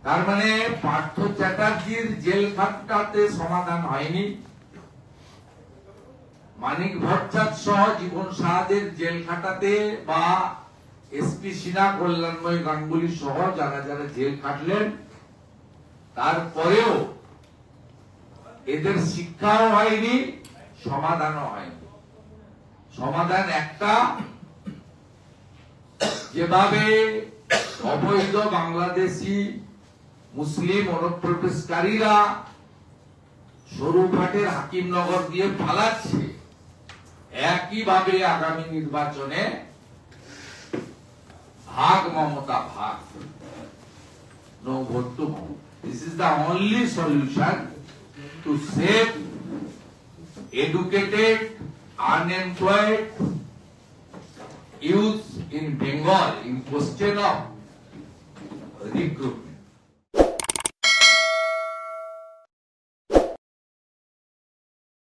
তার মানে পার্থ চ্যাটার্জির জেল খাটটাতে সমাধান হয়নি, মানিক ভট্টাচার্য সহ জীবন সাহাদের জেল খাটাতে বা এসপি সিনহা, কল্যাণময় গাঙ্গুলি সহ যারা যারা জেল খাটলেন তারপরেও এদের শিক্ষাও হয়নি, সমাধানও হয়নি। সমাধান একটা, যেভাবে অবৈধ বাংলাদেশি মুসলিম অনুপ্রবেশকারীরা সরুঘাটের হাকিমনগর দিয়ে পালাচ্ছে, একইভাবে আগামী নির্বাচনে ভাগ মমতা ভাগ, no vote to Mamata. This is the only solution to save educated, unemployed youth in Bengal in question of recruitment.